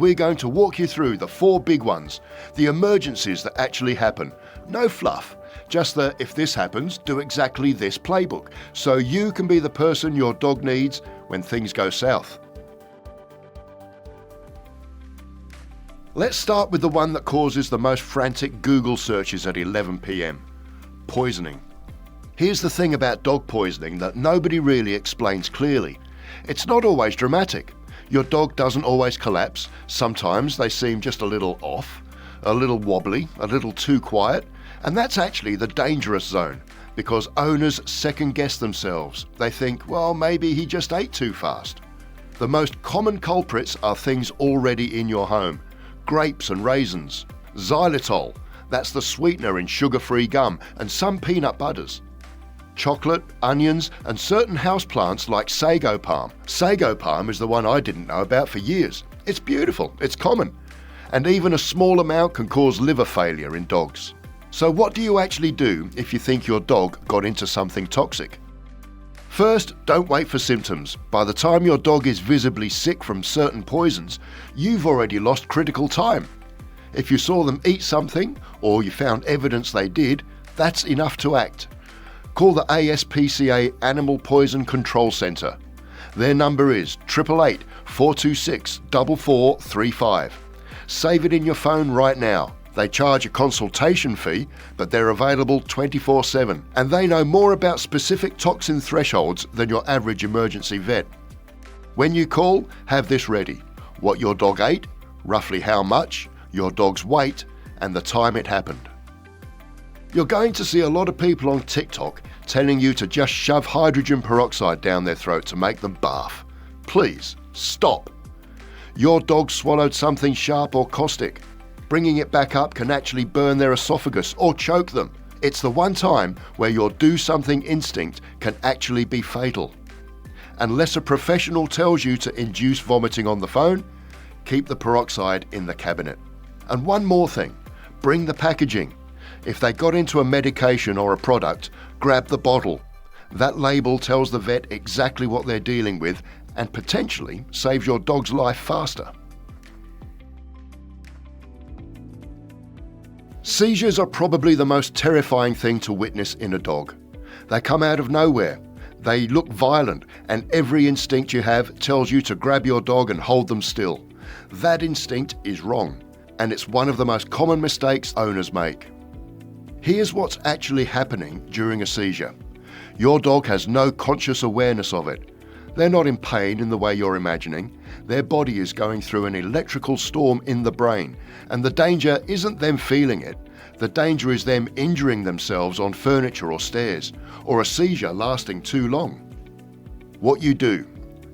We're going to walk you through the 4 big ones, the emergencies that actually happen. No fluff, just the if this happens, do exactly this playbook, so you can be the person your dog needs when things go south. Let's start with the one that causes the most frantic Google searches at 11 p.m. Poisoning. Here's the thing about dog poisoning that nobody really explains clearly. It's not always dramatic. Your dog doesn't always collapse. Sometimes they seem just a little off, a little wobbly, a little too quiet, and that's actually the dangerous zone because owners second guess themselves. They think, well, maybe he just ate too fast. The most common culprits are things already in your home. Grapes and raisins, xylitol, that's the sweetener in sugar-free gum, and some peanut butters. Chocolate, onions, and certain houseplants like Sago Palm. Sago Palm is the one I didn't know about for years. It's beautiful, it's common, and even a small amount can cause liver failure in dogs. So what do you actually do if you think your dog got into something toxic? First, don't wait for symptoms. By the time your dog is visibly sick from certain poisons, you've already lost critical time. If you saw them eat something, or you found evidence they did, that's enough to act. Call the ASPCA Animal Poison Control Centre. Their number is 888 426 4435. Save it in your phone right now. They charge a consultation fee, but they're available 24/7, and they know more about specific toxin thresholds than your average emergency vet. When you call, have this ready: what your dog ate, roughly how much, your dog's weight, and the time it happened. You're going to see a lot of people on TikTok telling you to just shove hydrogen peroxide down their throat to make them barf. Please, stop. Your dog swallowed something sharp or caustic. Bringing it back up can actually burn their esophagus or choke them. It's the one time where your do something instinct can actually be fatal. Unless a professional tells you to induce vomiting on the phone, keep the peroxide in the cabinet. And one more thing, bring the packaging. If they got into a medication or a product, grab the bottle. That label tells the vet exactly what they're dealing with and potentially saves your dog's life faster. Seizures are probably the most terrifying thing to witness in a dog. They come out of nowhere. They look violent, and every instinct you have tells you to grab your dog and hold them still. That instinct is wrong, and it's one of the most common mistakes owners make. Here's what's actually happening during a seizure. Your dog has no conscious awareness of it. They're not in pain in the way you're imagining. Their body is going through an electrical storm in the brain, and the danger isn't them feeling it. The danger is them injuring themselves on furniture or stairs, or a seizure lasting too long. What you do,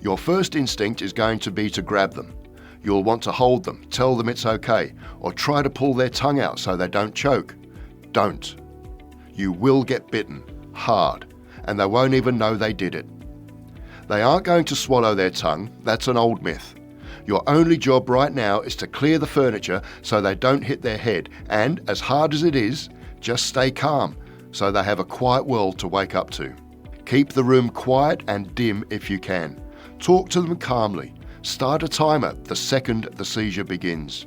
your first instinct is going to be to grab them. You'll want to hold them, tell them it's okay, or try to pull their tongue out so they don't choke. Don't. You will get bitten, hard, and they won't even know they did it. They aren't going to swallow their tongue, that's an old myth. Your only job right now is to clear the furniture so they don't hit their head, and as hard as it is, just stay calm so they have a quiet world to wake up to. Keep the room quiet and dim if you can. Talk to them calmly. Start a timer the second the seizure begins.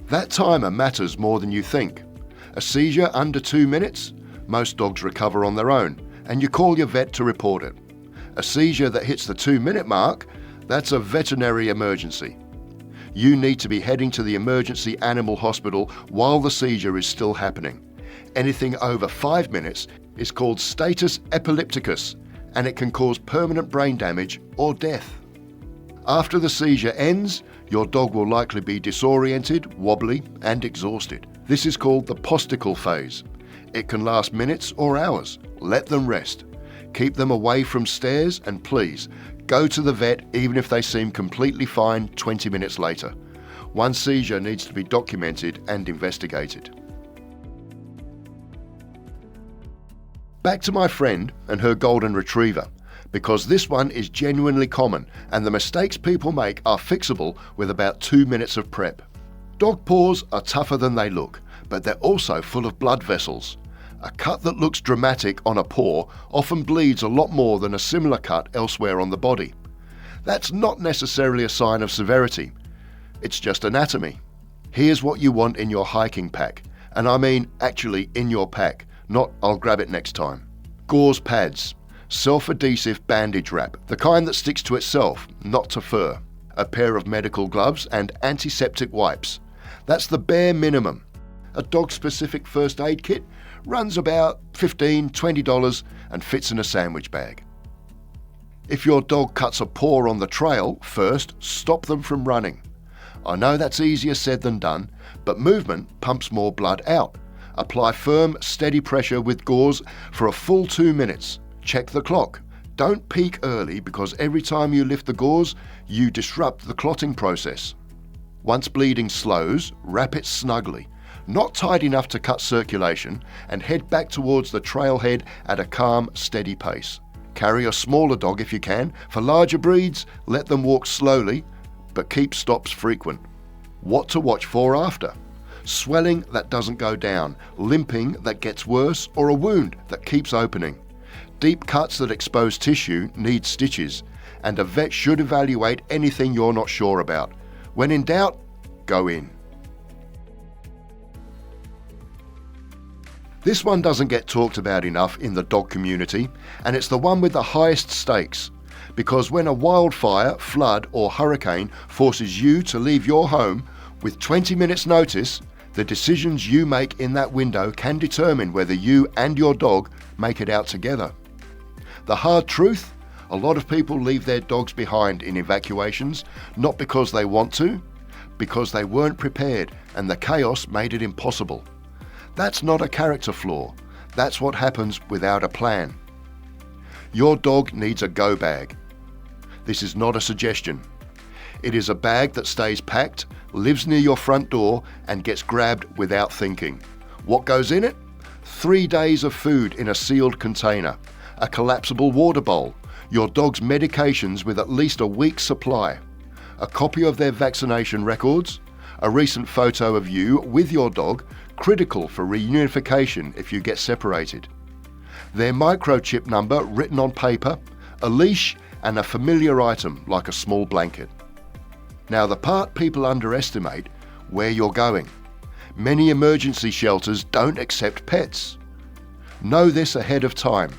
That timer matters more than you think. A seizure under 2 minutes? Most dogs recover on their own, and you call your vet to report it. A seizure that hits the 2-minute mark? That's a veterinary emergency. You need to be heading to the emergency animal hospital while the seizure is still happening. Anything over 5 minutes is called status epilepticus, and it can cause permanent brain damage or death. After the seizure ends, your dog will likely be disoriented, wobbly, and exhausted. This is called the postical phase. It can last minutes or hours. Let them rest. Keep them away from stairs, and please, go to the vet even if they seem completely fine 20 minutes later. One seizure needs to be documented and investigated. Back to my friend and her golden retriever, because this one is genuinely common and the mistakes people make are fixable with about 2 minutes of prep. Dog paws are tougher than they look, but they're also full of blood vessels. A cut that looks dramatic on a paw often bleeds a lot more than a similar cut elsewhere on the body. That's not necessarily a sign of severity. It's just anatomy. Here's what you want in your hiking pack, and I mean actually in your pack, not I'll grab it next time. Gauze pads, self-adhesive bandage wrap, the kind that sticks to itself, not to fur, a pair of medical gloves and antiseptic wipes. That's the bare minimum. A dog-specific first aid kit runs about $15, $20 and fits in a sandwich bag. If your dog cuts a paw on the trail, first stop them from running. I know that's easier said than done, but movement pumps more blood out. Apply firm, steady pressure with gauze for a full 2 minutes. Check the clock. Don't peak early because every time you lift the gauze, you disrupt the clotting process. Once bleeding slows, wrap it snugly, not tight enough to cut circulation, and head back towards the trailhead at a calm, steady pace. Carry a smaller dog if you can. For larger breeds, let them walk slowly, but keep stops frequent. What to watch for after? Swelling that doesn't go down, limping that gets worse, or a wound that keeps opening. Deep cuts that expose tissue need stitches, and a vet should evaluate anything you're not sure about. When in doubt, go in. This one doesn't get talked about enough in the dog community, and it's the one with the highest stakes. Because when a wildfire, flood or hurricane forces you to leave your home with 20 minutes notice, the decisions you make in that window can determine whether you and your dog make it out together. The hard truth, a lot of people leave their dogs behind in evacuations, not because they want to, because they weren't prepared and the chaos made it impossible. That's not a character flaw. That's what happens without a plan. Your dog needs a go bag. This is not a suggestion. It is a bag that stays packed, lives near your front door, and gets grabbed without thinking. What goes in it? 3 days of food in a sealed container, a collapsible water bowl, your dog's medications with at least a week's supply, a copy of their vaccination records, a recent photo of you with your dog, critical for reunification if you get separated, their microchip number written on paper, a leash, and a familiar item like a small blanket. Now the part people underestimate, where you're going. Many emergency shelters don't accept pets. Know this ahead of time.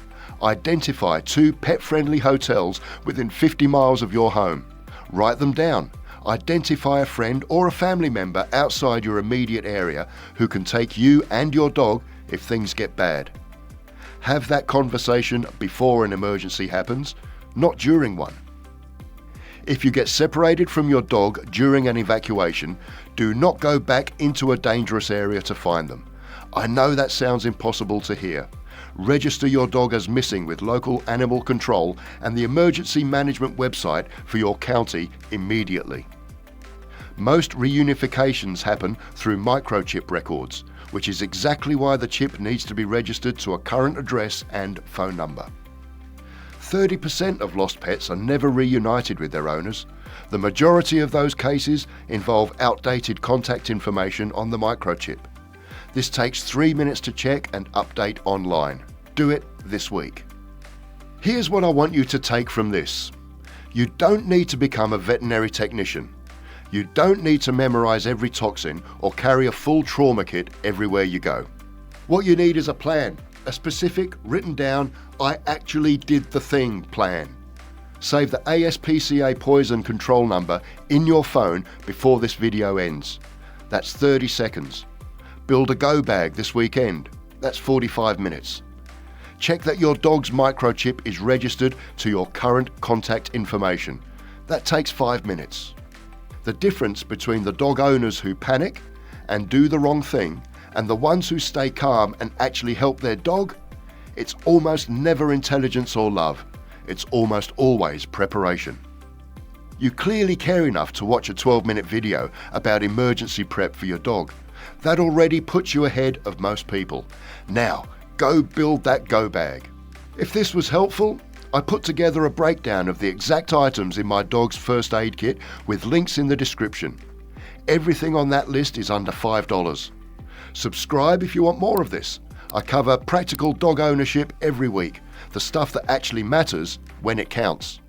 Identify 2 pet-friendly hotels within 50 miles of your home. Write them down. Identify a friend or a family member outside your immediate area who can take you and your dog if things get bad. Have that conversation before an emergency happens, not during one. If you get separated from your dog during an evacuation, do not go back into a dangerous area to find them. I know that sounds impossible to hear. Register your dog as missing with local animal control and the emergency management website for your county immediately. Most reunifications happen through microchip records, which is exactly why the chip needs to be registered to a current address and phone number. 30% of lost pets are never reunited with their owners. The majority of those cases involve outdated contact information on the microchip. This takes 3 minutes to check and update online. Do it this week. Here's what I want you to take from this. You don't need to become a veterinary technician. You don't need to memorize every toxin or carry a full trauma kit everywhere you go. What you need is a plan, a specific, written down, I actually did the thing plan. Save the ASPCA poison control number in your phone before this video ends. That's 30 seconds. Build a go bag this weekend. That's 45 minutes. Check that your dog's microchip is registered to your current contact information. That takes 5 minutes. The difference between the dog owners who panic and do the wrong thing and the ones who stay calm and actually help their dog, it's almost never intelligence or love. It's almost always preparation. You clearly care enough to watch a 12-minute video about emergency prep for your dog. That already puts you ahead of most people. Now, go build that go bag. If this was helpful, I put together a breakdown of the exact items in my dog's first aid kit with links in the description. Everything on that list is under $5. Subscribe if you want more of this. I cover practical dog ownership every week, the stuff that actually matters when it counts.